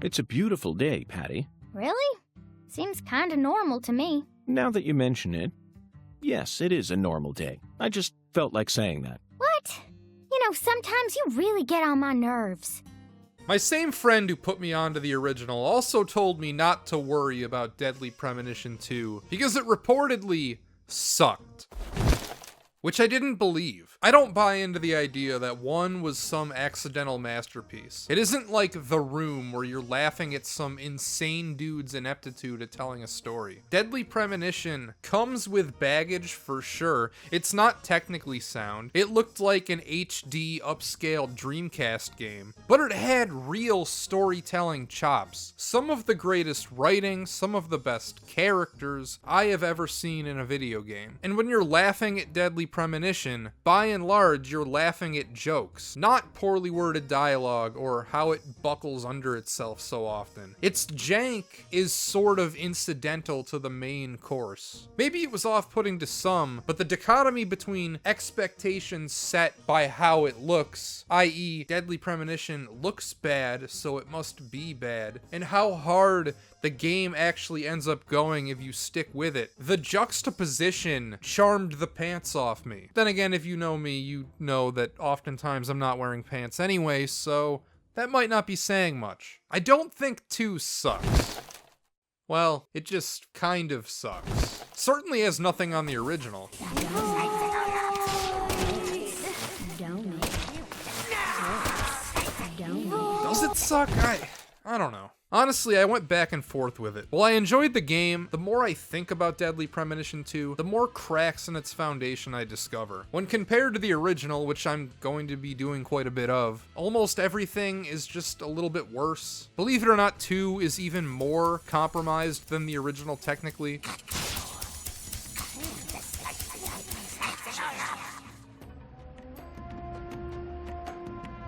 It's a beautiful day, Patty. Really? Seems kinda normal to me. Now that you mention it, yes, it is a normal day. I just felt like saying that. What? You know, sometimes you really get on my nerves. My same friend who put me onto the original also told me not to worry about Deadly Premonition 2 because it reportedly sucked. Which I didn't believe. I don't buy into the idea that 1 was some accidental masterpiece. It isn't like The Room where you're laughing at some insane dude's ineptitude at telling a story. Deadly Premonition comes with baggage for sure. It's not technically sound. It looked like an HD upscale Dreamcast game, but it had real storytelling chops. Some of the greatest writing, some of the best characters I have ever seen in a video game. And when you're laughing at Deadly Premonition, by and large, you're laughing at jokes, not poorly worded dialogue or how it buckles under itself so often. Its jank is sort of incidental to the main course. Maybe it was off-putting to some, but the dichotomy between expectations set by how it looks, i.e. Deadly Premonition looks bad, so it must be bad, and how hard the game actually ends up going if you stick with it. The juxtaposition charmed the pants off me. Then again, if you know me, you know that oftentimes I'm not wearing pants anyway, so that might not be saying much. I don't think 2 sucks. Well, it just kind of sucks. Certainly has nothing on the original. Does it suck? I don't know. Honestly, I went back and forth with it. While I enjoyed the game, the more I think about Deadly Premonition 2, the more cracks in its foundation I discover. When compared to the original, which I'm going to be doing quite a bit of, almost everything is just a little bit worse. Believe it or not, 2 is even more compromised than the original technically.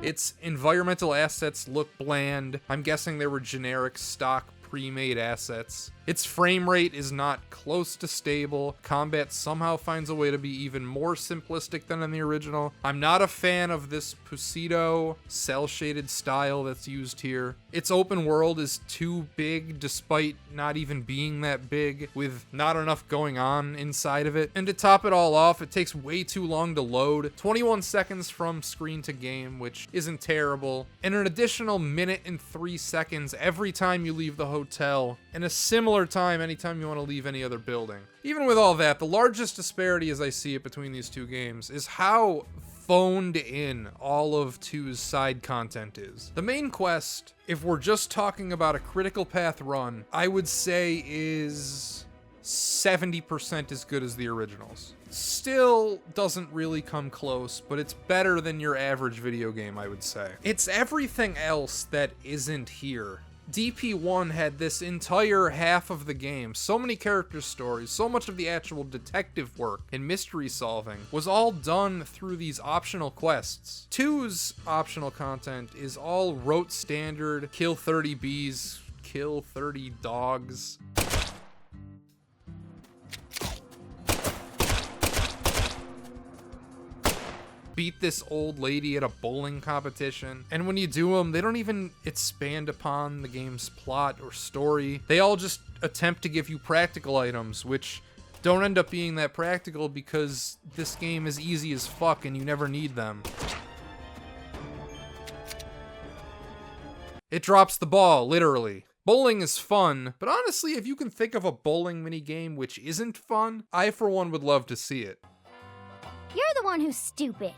Its environmental assets look bland. I'm guessing they were generic stock pre-made assets. Its frame rate is not close to stable. Combat somehow finds a way to be even more simplistic than in the original. I'm not a fan of this Pusito cel-shaded style that's used here. Its open world is too big despite not even being that big, with not enough going on inside of it. And to top it all off, it takes way too long to load. 21 seconds from screen to game, which isn't terrible, and an additional minute and 3 seconds every time you leave the hotel, and a similar time anytime you want to leave any other building. Even with all that, the largest disparity as I see it between these two games is how phoned in all of 2's side content is. The main quest, if we're just talking about a critical path run, I would say is 70% as good as the originals. Still doesn't really come close, but it's better than your average video game, I would say. It's everything else that isn't here. DP1 had this entire half of the game, so many character stories, so much of the actual detective work and mystery solving was all done through these optional quests. 2's optional content is all rote standard, kill 30 bees, kill 30 dogs. Beat this old lady at a bowling competition. And when you do them, they don't even expand upon the game's plot or story. They all just attempt to give you practical items, which don't end up being that practical because this game is easy as fuck and you never need them. It drops the ball, literally. Bowling is fun, but honestly, if you can think of a bowling minigame which isn't fun, I for one would love to see it. You're the one who's stupid.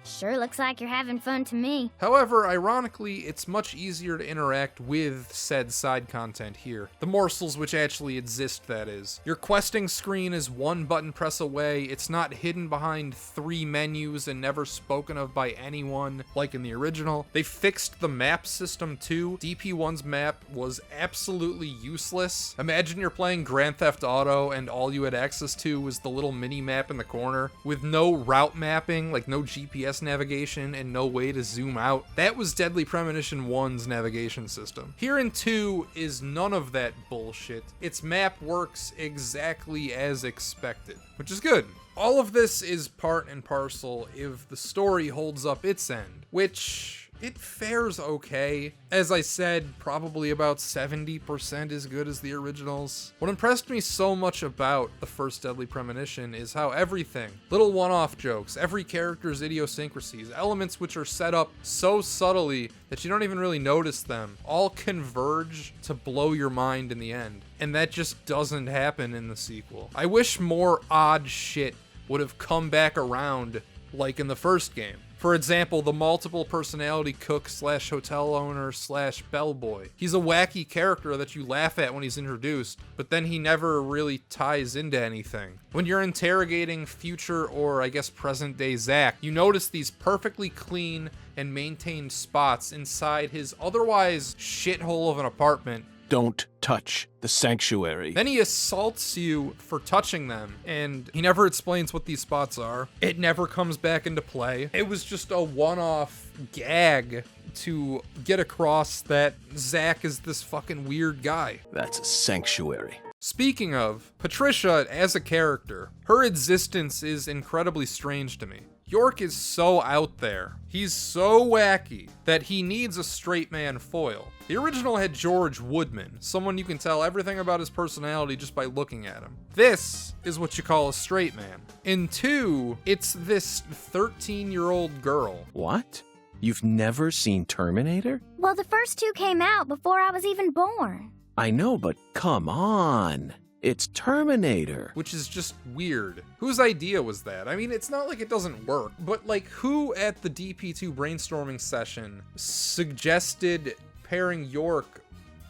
Sure looks like you're having fun to me. However, ironically, it's much easier to interact with said side content here. The morsels which actually exist, that is. Your questing screen is one button press away. It's not hidden behind 3 menus and never spoken of by anyone like in the original. They fixed the map system too. DP1's map was absolutely useless. Imagine you're playing Grand Theft Auto and all you had access to was the little mini map in the corner with no route mapping, like no GPS navigation and no way to zoom out. That was Deadly Premonition 1's navigation system. Here in 2 is none of that bullshit. Its map works exactly as expected, which is good. All of this is part and parcel if the story holds up its end, which it fares okay. As I said, probably about 70% as good as the originals. What impressed me so much about the first Deadly Premonition is how everything, little one-off jokes, every character's idiosyncrasies, elements which are set up so subtly that you don't even really notice them, all converge to blow your mind in the end. And that just doesn't happen in the sequel. I wish more odd shit would have come back around like in the first game. For example, the multiple personality cook slash hotel owner slash bellboy. He's a wacky character that you laugh at when he's introduced, but then he never really ties into anything. When you're interrogating future or I guess present day Zack, you notice these perfectly clean and maintained spots inside his otherwise shithole of an apartment. Don't touch the sanctuary. Then he assaults you for touching them, and he never explains what these spots are. It never comes back into play. It was just a one-off gag to get across that Zack is this fucking weird guy. That's a sanctuary. Speaking of, Patricia as a character, her existence is incredibly strange to me. York is so out there, he's so wacky, that he needs a straight man foil. The original had George Woodman, someone you can tell everything about his personality just by looking at him. This is what you call a straight man. In 2, it's this 13-year-old girl. What? You've never seen Terminator? Well, the first two came out before I was even born. I know, but come on. It's Terminator. Which is just weird. Whose idea was that? I mean, it's not like it doesn't work, but like who at the DP2 brainstorming session suggested pairing York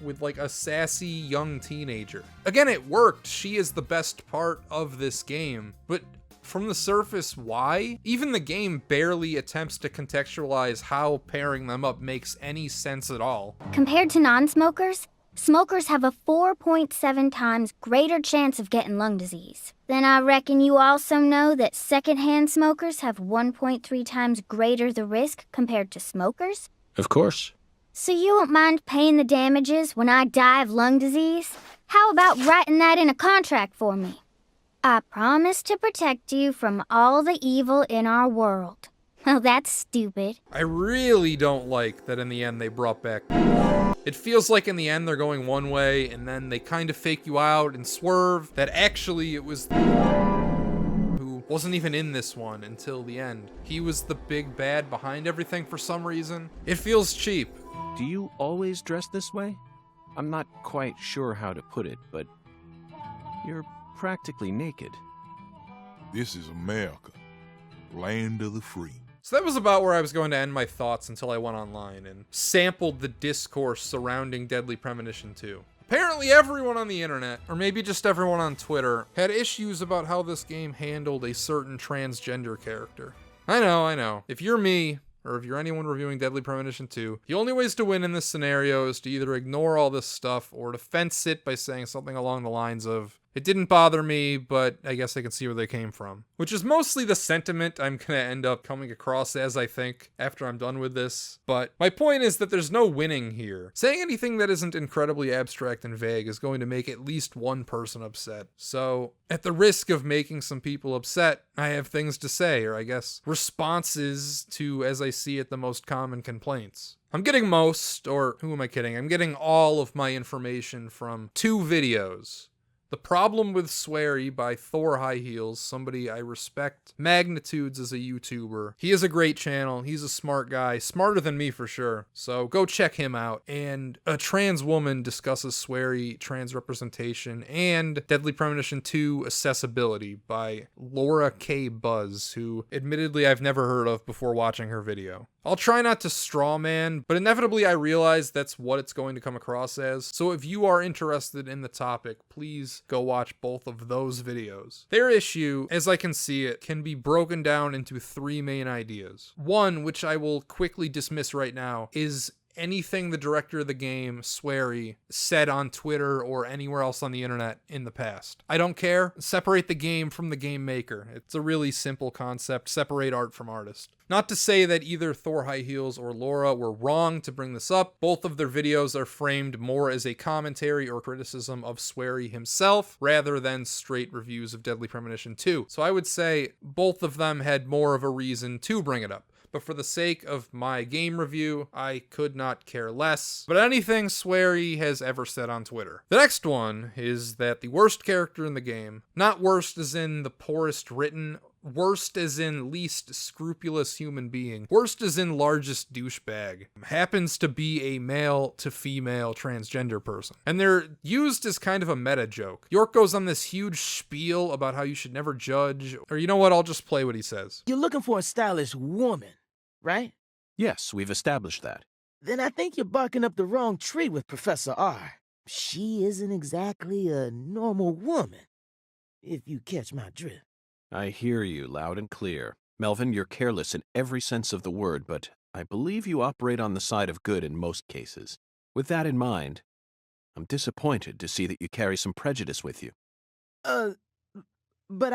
with like a sassy young teenager? Again, it worked. She is the best part of this game, but from the surface, why? Even the game barely attempts to contextualize how pairing them up makes any sense at all. Compared to non-smokers, smokers have a 4.7 times greater chance of getting lung disease. Then I reckon you also know that secondhand smokers have 1.3 times greater the risk compared to smokers? Of course. So you won't mind paying the damages when I die of lung disease? How about writing that in a contract for me? I promise to protect you from all the evil in our world. Well, that's stupid. I really don't like that in the end they brought back. It feels like in the end they're going one way and then they kind of fake you out and swerve that actually it was who wasn't even in this one until the end. He was the big bad behind everything for some reason. It feels cheap. Do you always dress this way? I'm not quite sure how to put it, but you're practically naked. This is America, land of the free. So that was about where I was going to end my thoughts until I went online and sampled the discourse surrounding Deadly Premonition 2. Apparently everyone on the internet, or maybe just everyone on Twitter, had issues about how this game handled a certain transgender character. I know. If you're me, or if you're anyone reviewing Deadly Premonition 2, the only ways to win in this scenario is to either ignore all this stuff or to fence it by saying something along the lines of, "It didn't bother me, but I guess I can see where they came from." Which is mostly the sentiment I'm gonna end up coming across as, I think, after I'm done with this. But my point is that there's no winning here. Saying anything that isn't incredibly abstract and vague is going to make at least one person upset. So, at the risk of making some people upset, I have things to say, or I guess responses to, as I see it, the most common complaints. I'm getting most, or who am I kidding? I'm getting all of my information from 2 videos. The Problem with Sweary by Thor High Heels, somebody I respect magnitudes as a YouTuber. He has a great channel. He's a smart guy, smarter than me for sure. So go check him out. And A Trans Woman discusses Sweary trans representation and Deadly Premonition 2 accessibility by Laura K. Buzz, who admittedly I've never heard of before watching her video. I'll try not to strawman, but inevitably I realize that's what it's going to come across as. So if you are interested in the topic, please go watch both of those videos. Their issue, as I can see it, can be broken down into 3 main ideas. One, which I will quickly dismiss right now, is anything the director of the game, Sweary, said on Twitter or anywhere else on the internet in the past. I don't care. Separate the game from the game maker. It's a really simple concept. Separate art from artist. Not to say that either Thor High Heels or Laura were wrong to bring this up. Both of their videos are framed more as a commentary or criticism of Sweary himself, rather than straight reviews of Deadly Premonition 2. So I would say both of them had more of a reason to bring it up. but for the sake of my game review, I could not care less about anything sweary has ever said on Twitter. The next one is that the worst character in the game, not worst as in the poorest written, worst as in least scrupulous human being, worst as in largest douchebag, happens to be a male to female transgender person. And they're used as kind of a meta joke. York goes on this huge spiel about how you should never judge, or you know what, I'll just play what he says. You're looking for a stylish woman, right? Yes, we've established that. Then I think you're barking up the wrong tree with Professor R. She isn't exactly a normal woman, if you catch my drift. I hear you loud and clear. Melvin, you're careless in every sense of the word, but I believe you operate on the side of good in most cases. With that in mind, I'm disappointed to see that you carry some prejudice with you. But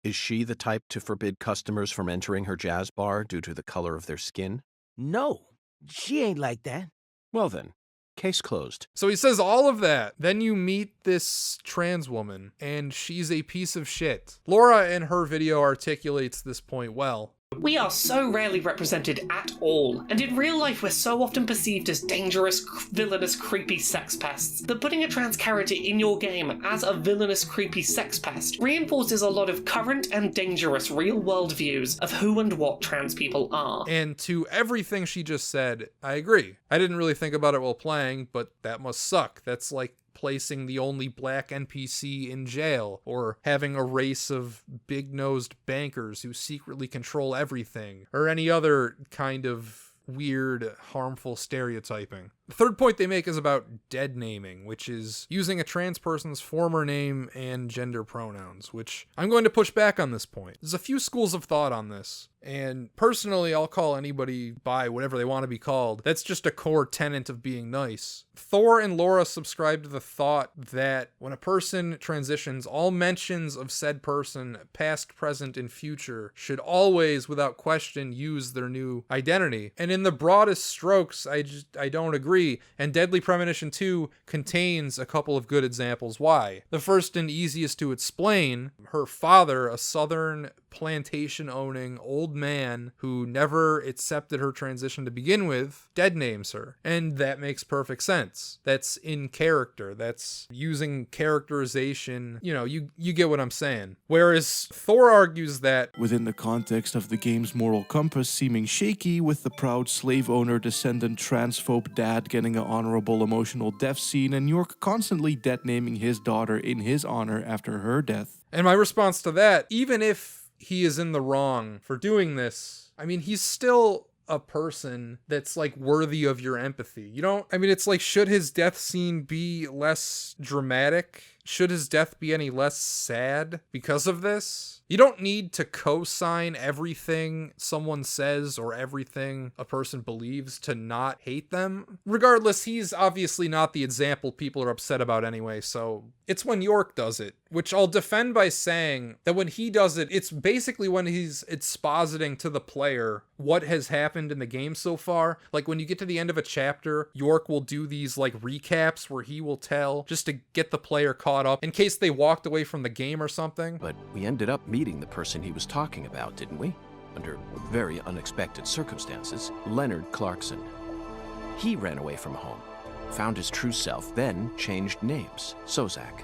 Is she the type to forbid customers from entering her jazz bar due to the color of their skin? no, she ain't like that. Well then, case closed. So he says all of that. Then you meet this trans woman, and she's a piece of shit. Laura in her video articulates this point well. We are so rarely represented at all, and in real life we're so often perceived as dangerous, villainous, creepy sex pests, that putting a trans character in your game as a villainous, creepy sex pest reinforces a lot of current and dangerous real-world views of who and what trans people are. And to everything she just said, I agree. I didn't really think about it while playing, but that must suck. That's like placing the only black NPC in jail, or having a race of big-nosed bankers who secretly control everything, or any other kind of weird, harmful stereotyping. The third point they make is about dead naming, which is using a trans person's former name and gender pronouns, which I'm going to push back on this point. There's a few schools of thought on this, and personally, I'll call anybody by whatever they want to be called. That's just a core tenet of being nice. Thor and Laura subscribe to the thought that when a person transitions, all mentions of said person, past, present, and future, should always, without question, use their new identity. And in the broadest strokes, I don't agree. And Deadly Premonition 2 contains a couple of good examples why. The first and easiest to explain, her father, a southern plantation-owning old man who never accepted her transition to begin with, dead names her. And that makes perfect sense. That's in character. That's using characterization. You know, you get what I'm saying. Whereas Thor argues that within the context of the game's moral compass seeming shaky, with the proud slave owner descendant transphobe dad getting an honorable emotional death scene, and York constantly dead naming his daughter in his honor after her death. And my response to that, even if he is in the wrong for doing this, I mean, he's still a person that's like worthy of your empathy. It's like, should his death scene be less dramatic? Should his death be any less sad because of this? You don't need to co-sign everything someone says or everything a person believes to not hate them. Regardless, he's obviously not the example people are upset about anyway, so it's when York does it, which I'll defend by saying that when he does it, it's basically when he's expositing to the player what has happened in the game so far. Like when you get to the end of a chapter, York will do these like recaps where he will tell just to get the player caught up in case they walked away from the game or something. But we ended up meeting the person he was talking about, didn't we? Under very unexpected circumstances. Leonard Clarkson. He ran away from home, found his true self, then changed names. Sozak.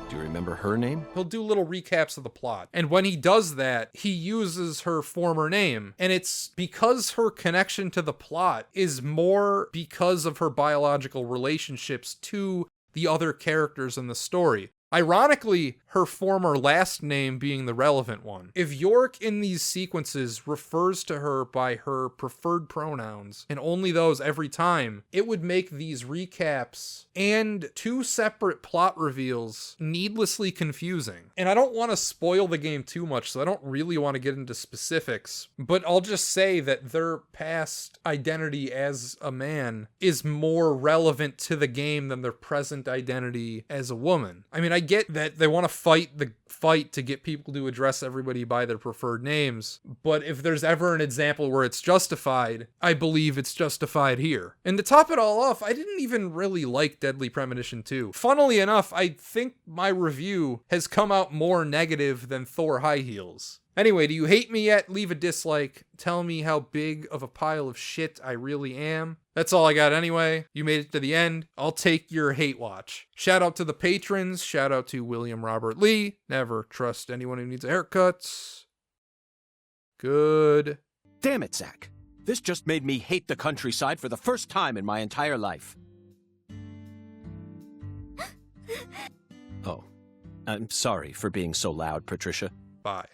Do you remember her name? He'll do little recaps of the plot. And when he does that, he uses her former name. And it's because her connection to the plot is more because of her biological relationships to the other characters in the story. Ironically, her former last name being the relevant one. If York in these sequences refers to her by her preferred pronouns, and only those every time, it would make these recaps and two separate plot reveals needlessly confusing. And I don't want to spoil the game too much, so I don't really want to get into specifics, but I'll just say that their past identity as a man is more relevant to the game than their present identity as a woman. I mean, I get that they want to fight the fight to get people to address everybody by their preferred names, but if there's ever an example where it's justified, I believe it's justified here. And to top it all off, I didn't even really like Deadly Premonition 2. Funnily enough, I think my review has come out more negative than Thor High Heels. Anyway, do you hate me yet? Leave a dislike. Tell me how big of a pile of shit I really am. That's all I got anyway. You made it to the end. I'll take your hate watch. Shout out to the patrons. Shout out to William Robert Lee. Never trust anyone who needs a haircut. Good. Damn it, Zach. This just made me hate the countryside for the first time in my entire life. Oh, I'm sorry for being so loud, Patricia. Bye.